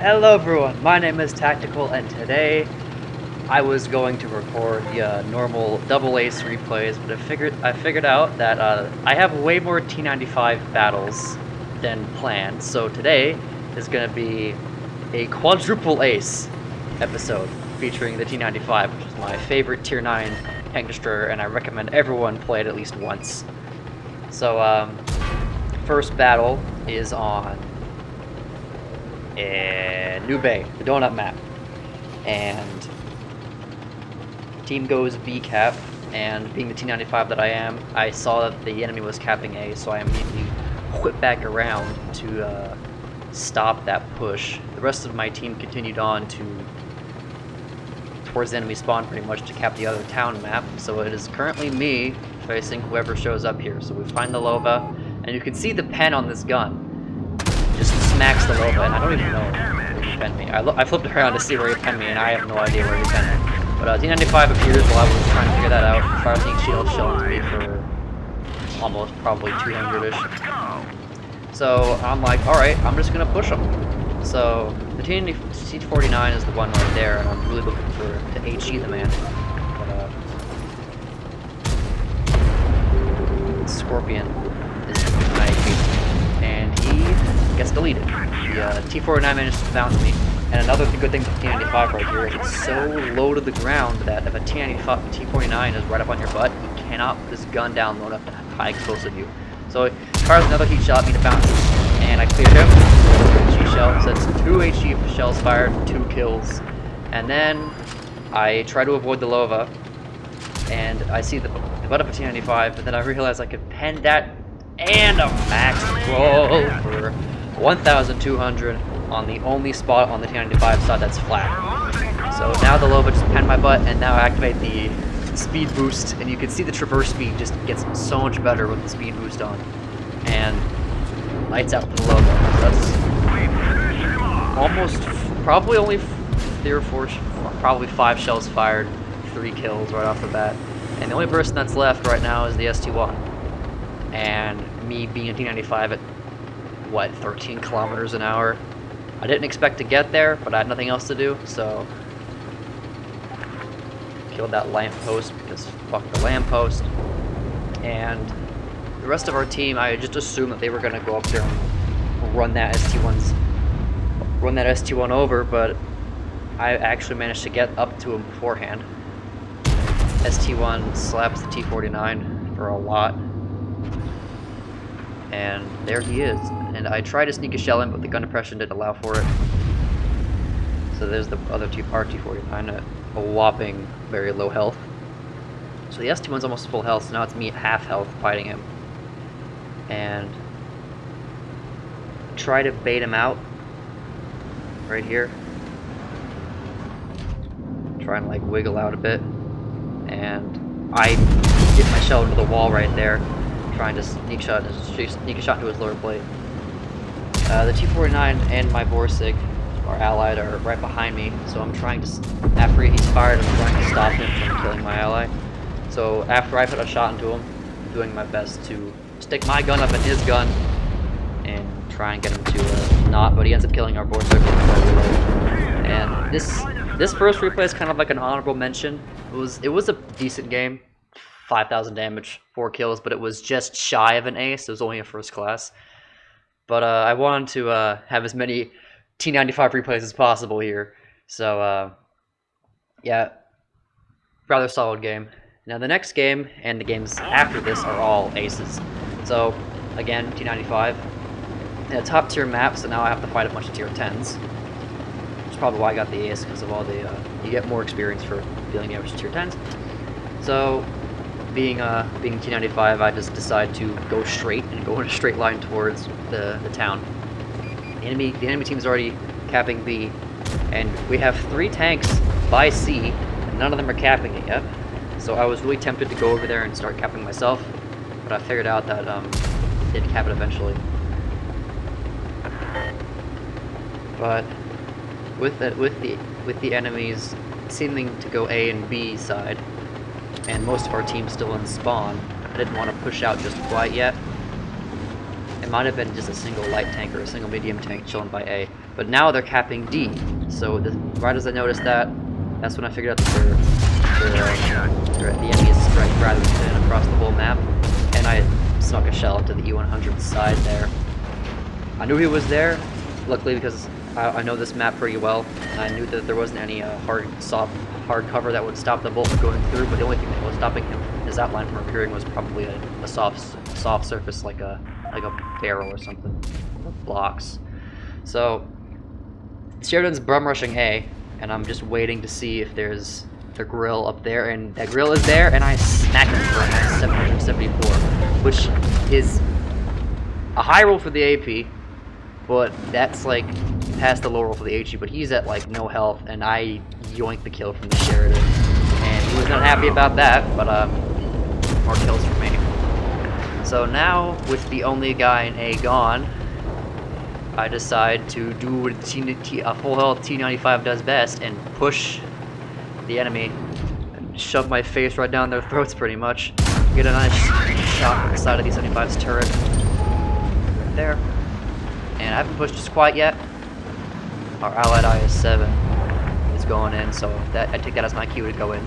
Hello everyone, my name is Tactical, and today I was going to record the normal double ace replays, but I figured out that I have way more T95 battles than planned, so today is going to be a quadruple ace episode featuring the T95, which is my favorite tier 9 tank destroyer, and I recommend everyone play it at least once. So first battle is on New Bay, the donut map, and team goes B cap, and being the T95 that I am, I saw that the enemy was capping A, so I immediately whipped back around to stop that push. The rest of my team continued on towards the enemy spawn pretty much to cap the other town map, so it is currently me facing whoever shows up here. So we find the Lova, and you can see the pen on this gun just smacks the Lova, and I don't even know where he penned me. I flipped around to see where he penned me, and I have no idea where he penned me. But T95 appears while I was trying to figure that out. Firing shield shell into me for almost probably 200-ish. So I'm like, alright, I'm just gonna push him. So the T49 is the one right there, and I'm really looking to HE the man. But Scorpion is my HP, and he gets deleted. The T49 managed to bounce me, and another good thing with T95 right here is it's so low to the ground that if a T49 is right up on your butt, you cannot put this gun down low enough to high explosive you. So he fires another heat shot at me to bounce, and I cleared him. G shell, so that's 2 HE shells fired, 2 kills, and then I try to avoid the Lova, and I see the butt of a T95, but then I realize I could pen that and a max roll for 1,200 on the only spot on the T95 side that's flat. So now the Lova just penned my butt, and now I activate the speed boost, and you can see the traverse speed just gets so much better with the speed boost on, and lights out for the Lova. That's almost, probably only 3 or 4, probably 5 shells fired, 3 kills right off the bat, and the only person that's left right now is the ST1. And me being a T95 at, what, 13 kilometers an hour? I didn't expect to get there, but I had nothing else to do, so killed that lamppost because fuck the lamppost. And the rest of our team, I just assumed that they were gonna go up there and run that ST1 over, but I actually managed to get up to him beforehand. ST1 slaps the T49 for a lot. And there he is. And I tried to sneak a shell in, but the gun depression didn't allow for it. So there's the other T49 at a whopping very low health. So the ST1's almost full health, so now it's me at half health fighting him. And try to bait him out right here. Try and like wiggle out a bit. And I get my shell into the wall right there, trying to sneak a shot into his lower plate. The T49 and my Borsig, our allied, are right behind me, so I'm trying to, after he's fired, I'm trying to stop him from killing my ally. So after I put a shot into him, I'm doing my best to stick my gun up in his gun and try and get him to not, but he ends up killing our Borsig. And this first replay is kind of like an honorable mention. It was a decent game. 5,000 damage, 4 kills, but it was just shy of an ace. It was only a first class. But I wanted to have as many T95 replays as possible here. So, yeah, rather solid game. Now the next game, and the games after this, are all aces. So, again, T95. In a top tier map, so now I have to fight a bunch of tier 10s. Which is probably why I got the ace, because of all the, you get more experience for dealing damage to tier 10s. So, being T95, I just decided to go straight and go in a straight line towards the town. The enemy team is already capping B, and we have 3 tanks by C, and none of them are capping it yet. So I was really tempted to go over there and start capping myself, but I figured out that they'd cap it eventually. But with the enemies seeming to go A and B side, and most of our team still in spawn, I didn't want to push out just quite yet. And might have been just a single light tank or a single medium tank chilling by A. But now they're capping D. So right as I noticed that, that's when I figured out that the enemy is spread rather thin across the whole map. And I snuck a shell into the E100 side there. I knew he was there, luckily, because I know this map pretty well, and I knew that there wasn't any hard cover that would stop the bolt from going through. But the only thing that was stopping his outline from appearing was probably a soft surface like a barrel or something, or blocks. So Sheridan's bum rushing A, and I'm just waiting to see if there's the grill up there, and that grill is there, and I smack him for a nice 774, which is a high roll for the AP, but that's like past the low roll for the HE, but he's at like no health, and I yoinked the kill from the Sheridan, and he was not happy about that, but more kills for me. So now, with the only guy in A gone, I decide to do what a full health T95 does best, and push the enemy, and shove my face right down their throats pretty much. Get a nice shot on the side of the 75's turret. Right there. And I haven't pushed just quite yet. Our allied IS-7 is going in, so I take that as my cue to go in.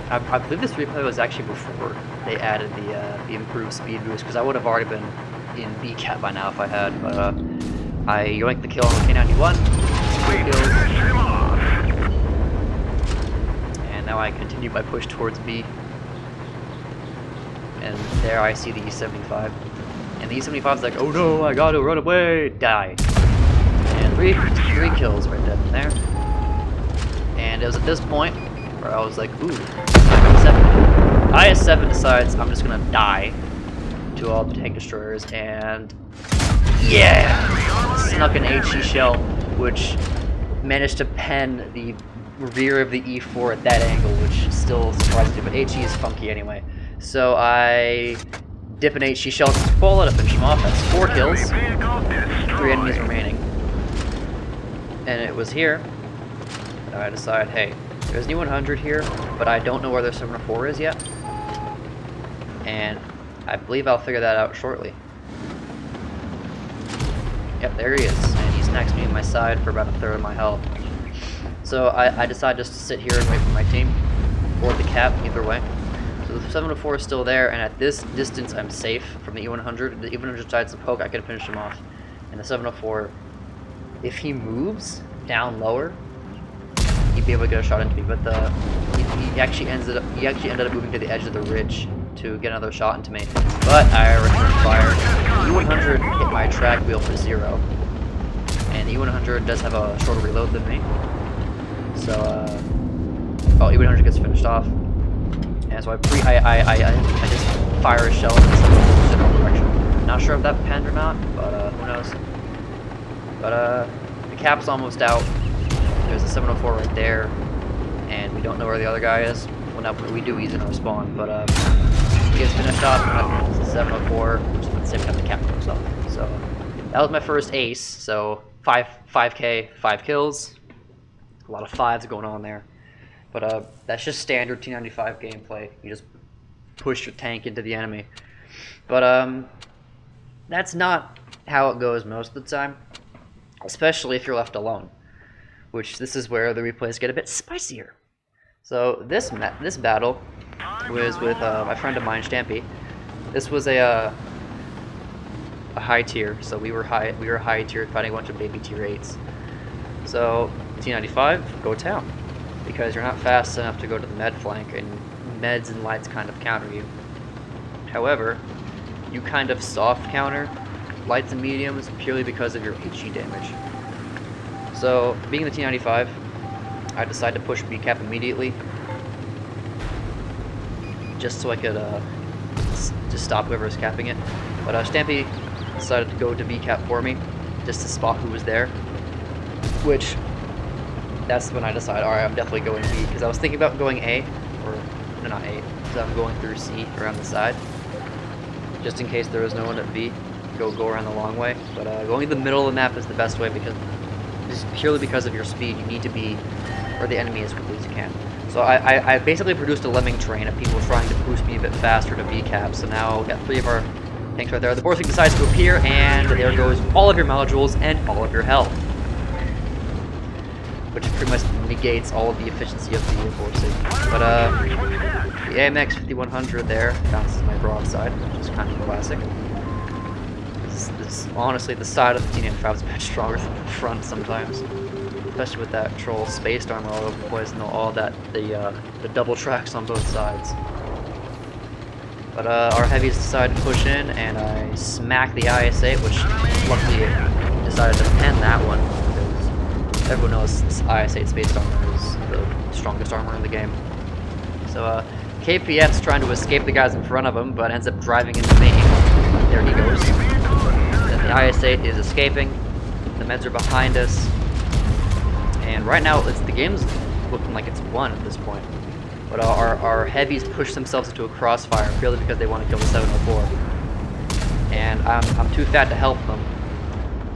I believe this replay was actually before they added the improved speed boost, because I would have already been in B cap by now if I had, but I yoinked the kill on the K91, 3 kills. And now I continue my push towards B. And there I see the E75. And the E75's like, oh no, I gotta run away, die. And three kills right then and there. And it was at this point where I was like, ooh, IS-7 decides I'm just gonna die to all the tank destroyers, and yeah! Snuck an HE shell, which managed to pen the rear of the E4 at that angle, which still surprised me, but HE is funky anyway. So I dip an HE shell to spoil it to finish him off. That's 4 kills, 3 enemies remaining. And it was here that I decide, hey, there's an E100 here, but I don't know where their 704 is yet. And I believe I'll figure that out shortly. Yep, there he is. And he's next to me on my side for about a third of my health. So I decide just to sit here and wait for my team, or the cap, either way. So the 704 is still there, and at this distance I'm safe from the E100. The E100 decides to poke, I can finish him off. And the 704, if he moves down lower, he'd be able to get a shot into me. But he actually ended up moving to the edge of the ridge to get another shot into me. But I returned fire. The E100 hit my track wheel for 0. And the E100 does have a shorter reload than me. So, E100 gets finished off. And so I just fire a shell in the general direction. Not sure if that penned or not, but who knows. But the cap's almost out. There's a 704 right there, and we don't know where the other guy is. Well, no, we do, he's in our spawn, but he gets finished off, and it's a 704, which is at the same time the cap goes off. So that was my first ace. So 5k, 5 kills. A lot of 5s going on there. But that's just standard T95 gameplay. You just push your tank into the enemy. But that's not how it goes most of the time, especially if you're left alone. Which this is where the replays get a bit spicier. So this battle was with a friend of mine, Stampy. This was a high tier, so we were high tier fighting a bunch of baby tier 8s. So T95, go town, because you're not fast enough to go to the med flank, and meds and lights kind of counter you. However, you kind of soft counter lights and mediums purely because of your HE damage. So, being the T95, I decided to push B cap immediately, just so I could just stop whoever was capping it. But Stampy decided to go to B cap for me, just to spot who was there. Which, that's when I decided, alright, I'm definitely going B, because I was thinking about going A, or, no, not A, because I'm going through C around the side, just in case there was no one at B, go around the long way. But going to the middle of the map is the best way, because just purely because of your speed, you need to be where the enemy as quickly as you can. So I basically produced a lemming train of people trying to boost me a bit faster to B cap. So now we got 3 of our tanks right there. The Borsig decides to appear, and there goes all of your modules and all of your health. Which pretty much negates all of the efficiency of the Borsig. But the AMX 5100 there bounces my broadside, which is kind of classic. Honestly, the side of the T95 is a bit stronger than the front sometimes. Especially with that troll spaced armor all over the place and all that, the double tracks on both sides. But our heavies decide to push in, and I smack the IS-8, which luckily decided to pen that one, because everyone knows IS-8 spaced armor is the strongest armor in the game. So KPF's trying to escape the guys in front of him, but ends up driving into me. There he goes. Then the IS-8 is escaping. The meds are behind us. And right now, the game's looking like it's won at this point. But our heavies push themselves into a crossfire purely because they want to kill the 704. And I'm too fat to help them.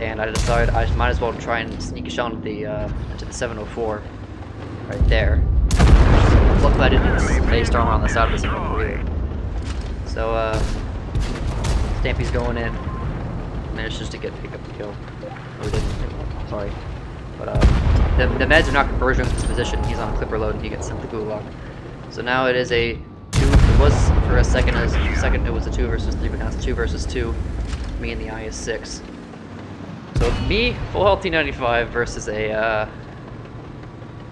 And I decided I might as well try and sneak a shot into the 704 right there. Luckily I didn't get spaced armor on the side of the 704 either. So Stampy's going in. Manages to pick up the kill. Or didn't. Sorry. But the meds are not converging with his position. He's on clipper load and he gets sent to gulag. So now it is a 2. It was for a second. It was a 2 versus 3, but now it's 2 versus 2. Me and the IS-6. So me, full health T95 versus a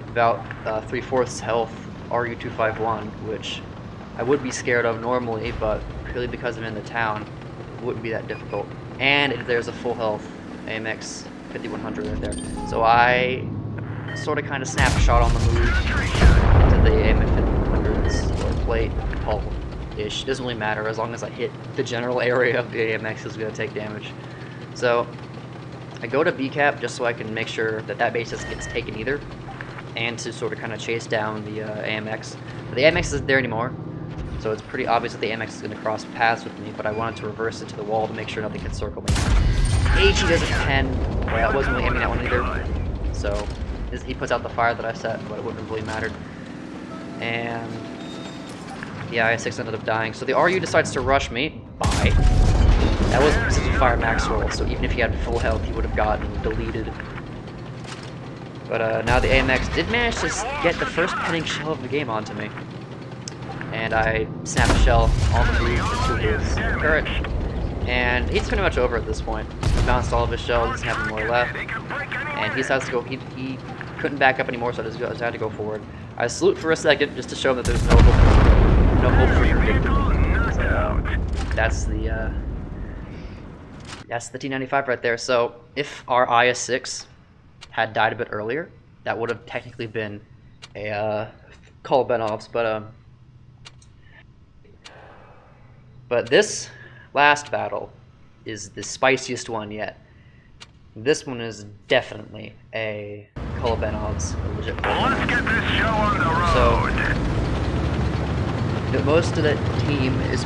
about 3/4 health RU-251, which I would be scared of normally, but purely because I'm in the town, it wouldn't be that difficult. And there's a full health AMX 5100 right there. So I sort of kind of snap a shot on the move into the AMX 5100's or plate, hull-ish. Doesn't really matter as long as I hit the general area of the AMX is going to take damage. So I go to BCAP just so I can make sure that base just gets taken either, and to sort of kind of chase down the AMX. But the AMX isn't there anymore, so it's pretty obvious that the AMX is going to cross paths with me, but I wanted to reverse it to the wall to make sure nothing can circle me. HE doesn't pen. Well, I wasn't really aiming that one either, so he puts out the fire that I set, but it wouldn't have really mattered. And the IS-6 ended up dying, so the RU decides to rush me. Bye. That wasn't such a fire max roll, so even if he had full health, he would have gotten deleted. But now the AMX did manage to get the first penning shell of the game onto me. And I snap a shell on the move into his turret. And he's pretty much over at this point. He bounced all of his shells, doesn't have any more left. And he decides to go, he couldn't back up anymore, so I just had to go forward. I salute for a second, just to show him that there's no hope for your victory. So that's the T95 right there. So if our IS-6 had died a bit earlier, that would have technically been a Call Benovs, but this last battle is the spiciest one yet. This one is definitely a Compilerbau legit. Let's get this show on the road. So most of the team is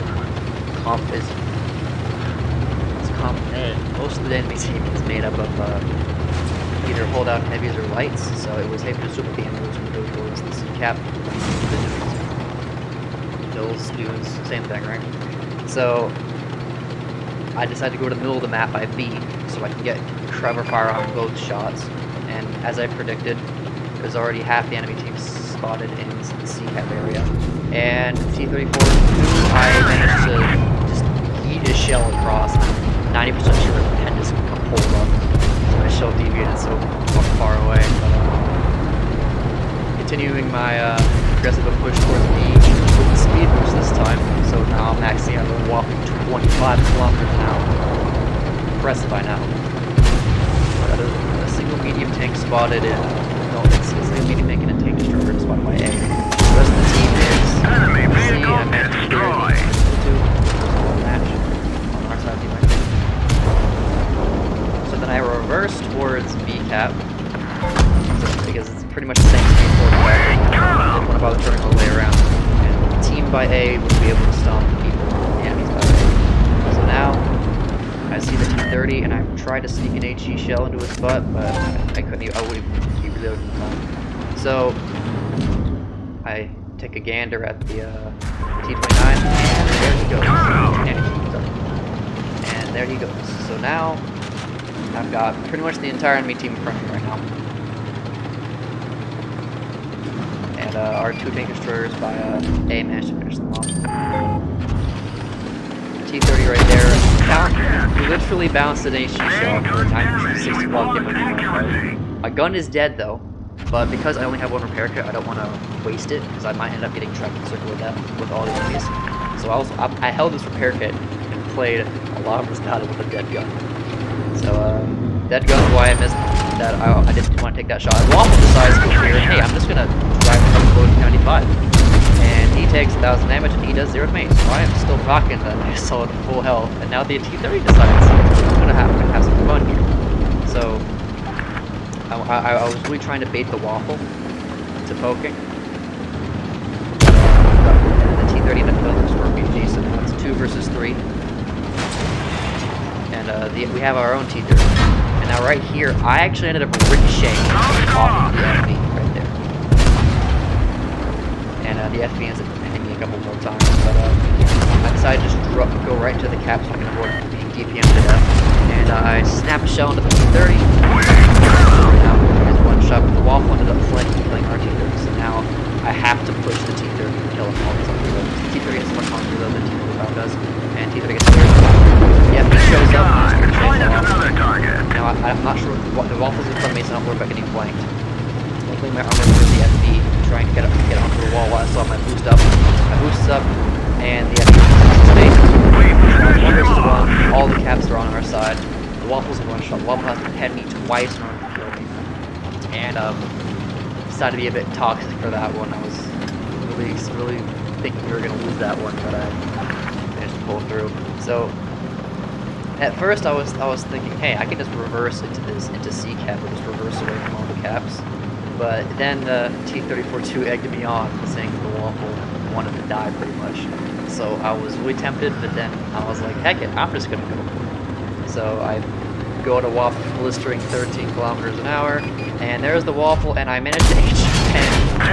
most of the enemy team is made up of either holdout heavies or lights, so it was safe to assume that the enemy was going to go towards the CCAP. Those dudes, same thing, right? So I decided to go to the middle of the map by B, so I can get cover fire on both shots. And as I predicted, there's already half the enemy team spotted in the CCAP area. And T-34, I managed to just yeet a shell across. 90% sure the pen just pulled up. So my shell deviated so far away. But, continuing my aggressive push towards B with the speed boost this time. So now I'm maxing out a whopping 25 kilometers an hour. Impressive by now. But a single medium tank spotted in. No, it's a single medium tank and a tank destroyer spotted by A. The rest of the team is C, and I managed to clear the match on our side of the team. So then I reverse towards BCAP, because it's pretty much the same speed forward back. I didn't want to bother turning all the way around. And the team by A would be able to stop people, the enemies by A. So now I see the T-30 and I tried to sneak an HE shell into his butt, but I couldn't even, I wouldn't even keep reloading in time. So I take a gander at the T-29 and there he goes. there he goes. So now I've got pretty much the entire enemy team in front of me right now. And our 2 tank destroyers by A managed to finish them off. T30 right there. He literally bounced an HE shell for 960 block damage. My gun is dead though, but because I only have 1 repair kit, I don't want to waste it because I might end up getting trapped in the circle with that with all the enemies. So I held this repair kit and played a lot of this battle with a dead gun. So dead gun is why I missed that. I didn't want to take that shot. Waffle decides to go here. Hey, I'm just gonna drive up the road to T95. And he takes 1000 damage and he does 0 to me. So I am still rocking that nice solid full health. And now the T30 decides I'm gonna have some fun here. So I was really trying to bait the Waffle to poking. And the T30 ended up killing this RPG, so now it's 2 versus 3. And we have our own T30. And now right here, I actually ended up ricocheting off the enemy right there. And the FB ends up hitting me a couple more times, but I decided to just go right into the cap so I can avoid being DPM to death. And I snap a shell into the T30. Now there's 1 shot, but the Waffle ended up flanking, killing our T30. So now I have to push the T30 to kill him all the time. The T30 has much longer though than T45 does, and T30 gets cleared. The FB shows up. Now I'm not sure what the Waffle's in front of me, so I don't worry about getting flanked. Luckily my armor for the FB to try and get onto the wall while I still have my boost up. My boost is up, and the FB is space. Now it's 1 versus 1. All the caps are on our side. The Waffle's in 1 shot. The Waffle has to head me twice in order to kill me. And decided to be a bit toxic for that one. I was really thinking we were gonna lose that one, but I managed to pull through. So at first I was thinking, hey, I can just reverse into C cap or just reverse away from all the caps. But then the T-34-2 egged me on, saying the Waffle wanted to die pretty much. So I was really tempted, but then I was like, heck it, I'm just gonna go for it. So I go to Waffle blistering 13 kilometers an hour, and there's the Waffle, and I managed to H10 the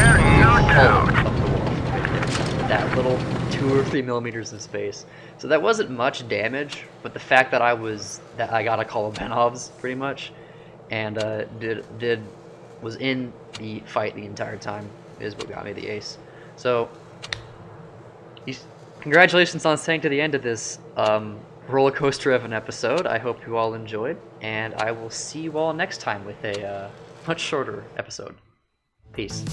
hull of the Waffle. That little 2 or 3 millimeters in space. So that wasn't much damage, but the fact that I got a call of Benovs pretty much, and was in the fight the entire time is what got me the ace. So congratulations on staying to the end of this roller coaster of an episode. I hope you all enjoyed, and I will see you all next time with a much shorter episode. Peace.